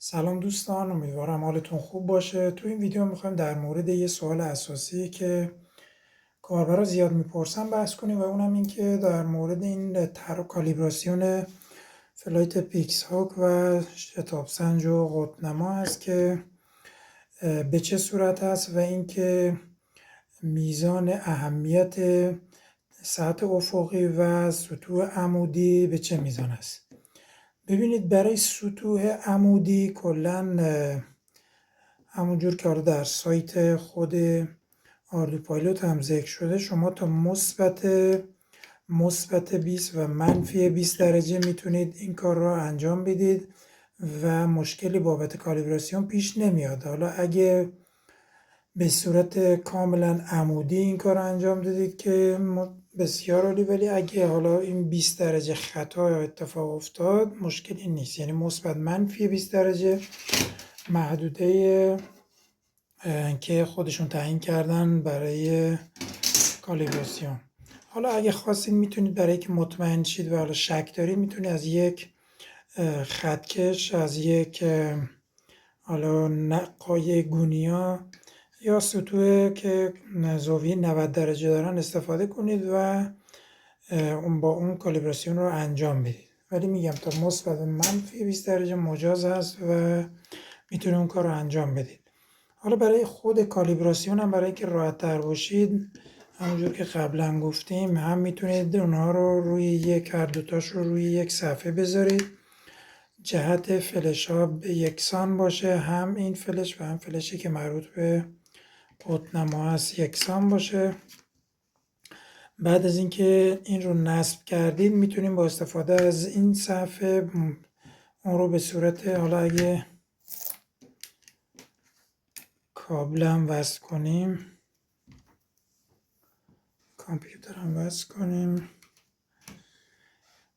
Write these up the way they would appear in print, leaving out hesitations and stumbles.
سلام دوستان، امیدوارم حالتون خوب باشه. تو این ویدیو میخوایم در مورد یه سوال اساسی که کاربرا زیاد میپرسن بحث کنیم و اونم این که در مورد این کالیبراسیون فلایت پیکس هاک و شتاب سنج و قطب‌نما هست که به چه صورت هست و اینکه میزان اهمیت سطح افقی و سطوح عمودی به چه میزان است. ببینید، برای سطوح عمودی کلا همونجور که در سایت خود آردو پایلوت هم ذکر شده، شما تا مثبت 20 و منفی 20 درجه میتونید این کار را انجام بدید و مشکلی بابت کالیبراسیون پیش نمیاد. حالا اگه به صورت کاملا عمودی این کار رو انجام دادید که بسیار عالی، ولی اگه حالا این 20 درجه خطا اتفاق افتاد مشکلی نیست، یعنی مثبت منفی 20 درجه محدوده که خودشون تعیین کردن برای کالیبراسیون. حالا اگه خواستید میتونید برای که مطمئن شید و حالا شک دارید میتونید از یک خطکش، از یک حالا نقای گونیا یا سطوح که زاویه 90 درجه دارن استفاده کنید و با اون کالیبراسیون رو انجام بدید. ولی میگم تا مثبت و منفی 20 درجه مجاز هست و میتونید اون کار رو انجام بدید. حالا برای خود کالیبراسیون هم برای که راحت تر باشید، همونجور که قبلا گفتیم، هم میتونید اونها رو روی هر دوتاش رو روی یک صفحه بذارید، جهت فلش ها به یکسان باشه، هم این فلش و هم فلشی که مربوط به قطب‌نما هست یکسان باشه. بعد از اینکه این رو نصب کردید میتونیم با استفاده از این صفحه اون رو به صورت، حالا اگه کابلم وصل کنیم، کامپیوترم وصل کنیم،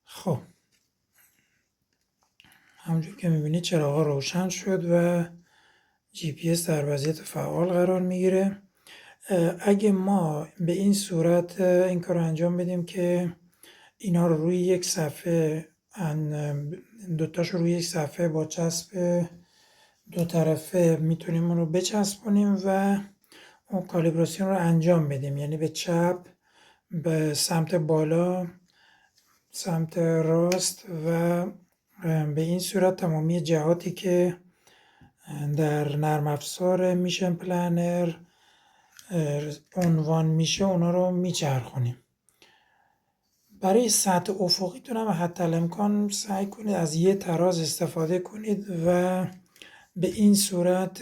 خب همونجور که میبینید چراغا روشن شد و جی پی اس در وضعیت فعال قرار میگیره. اگه ما به این صورت این کار رو انجام بدیم که اینا رو روی یک صفحه، دوتاش روی یک صفحه با چسب دو طرفه میتونیم اون رو بچسبونیم و اون کالیبراسیون رو انجام بدیم، یعنی به چپ، به سمت بالا، سمت راست و به این صورت تمامی جهاتی که در نرم افزار میشن پلنر عنوان میشه اونا رو میچرخونیم. برای سطح افقیتون هم حتی الامکان سعی کنید از یه تراز استفاده کنید و به این صورت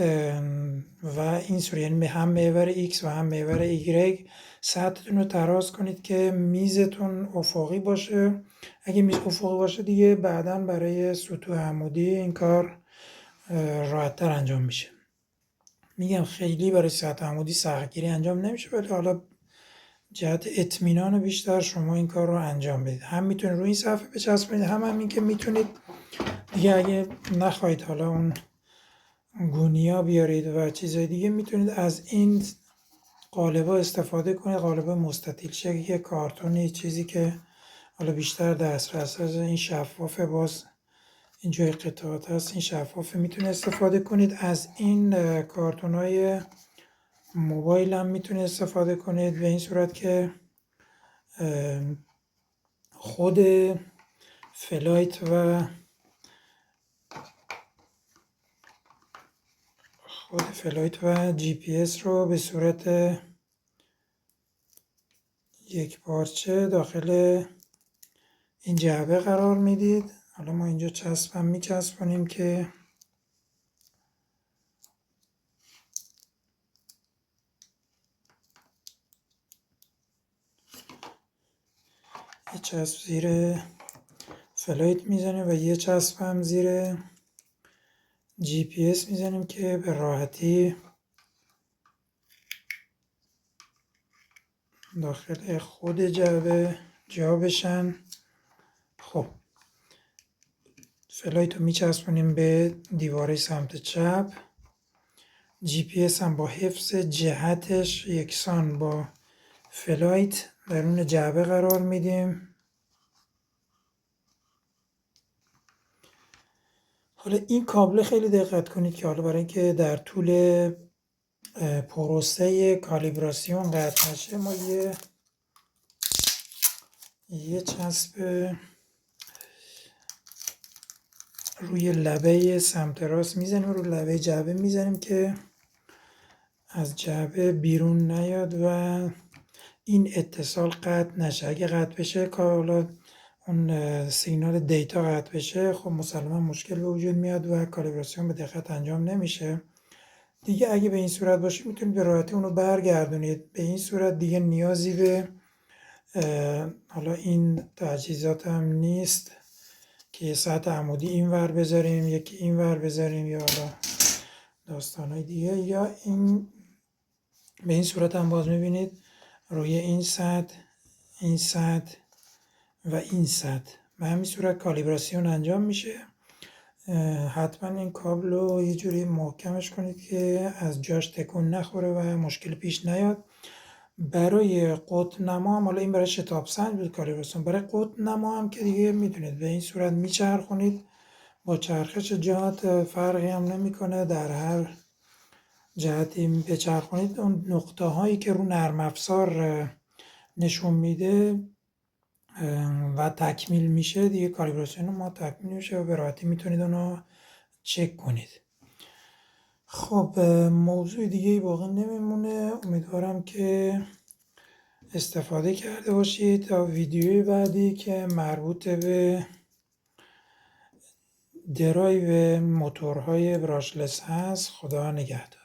یعنی هم محور X و هم محور Y سطحتون رو تراز کنید که میزتون افقی باشه. اگه میز افقی باشه دیگه بعدا برای سطوح عمودی این کار راحت‌تر انجام میشه. میگم خیلی برای سطح عمودی سختگیری انجام نمیشه، ولی حالا جهت اطمینان بیشتر شما این کار رو انجام بدید. هم میتونید روی این صفحه بچسبونید، هم این که میتونید دیگه اگه نخواهید حالا اون گونیا بیارید و چیزای دیگه، میتونید از این قالبا استفاده کنید، قالب مستطیل شکل، کارتونی، چیزی که حالا بیشتر دسترس از این شفافه، باز اینجای قطعات هست این شفافه، میتونید استفاده کنید. از این کارتون های موبایل هم میتونید استفاده کنید به این صورت که خود فلایت و جی پی اس رو به صورت یک پارچه داخل این جعبه قرار میدید. حالا ما اینجا چسبم میچسبونیم که یه چسب زیر فلایت میزنیم و یه چسب هم زیر جی پی اس میزنیم که به راحتی داخل خود جعبه جا بشن. خب فلایت رو میچسبونیم به دیواره سمت چپ، جی پی اس هم با حفظ جهتش یکسان با فلایت درون جعبه قرار میدیم. حالا این کابل خیلی دقت کنید که حالا برای اینکه در طول پروسه کالیبراسیون قطع نشه ما یه چسب روی لبه سمت راست میزنیم، رو لبه جعبه میزنیم که از جعبه بیرون نیاد و این اتصال قطع نشه. اگه قطع بشه که حالا اون سیگنال دیتا قطع بشه، خب مسلما مشکل به وجود میاد و کالیبراسیون به دقت انجام نمیشه دیگه. اگه به این صورت باشه میتونید به راحتی اونو برگردونید. به این صورت دیگه نیازی به حالا این تجهیزات هم نیست که یه سطح عمودی این ور بذاریم یکی این ور بذاریم یا حالا داستانهای دیگه. یا این به این صورت هم باز میبینید روی این سطح، این سطح و این سطح به همین صورت کالیبراسیون انجام میشه. حتما این کابل رو یه جوری محکمش کنید که از جاش تکون نخوره و مشکل پیش نیاد. برای قطب نما هم، حالا این برای شتاب سنج بود کالیبراسیون، برای قطب نما هم که دیگه میدونید به این صورت میچرخونید، با چرخش جهت فرقی هم نمیکنه، در هر جهتی بچرخونید اون نقطه هایی که رو نرم افزار نشون میده و تکمیل میشه دیگه، کالیبراسیون ما تکمیل میشه و به راحتی میتونید اونو چک کنید. خب موضوع دیگه باقی نمیمونه. امیدوارم که استفاده کرده باشید. تا ویدیوی بعدی که مربوط به درایو موتورهای براشلس هست، خدا نگهدار.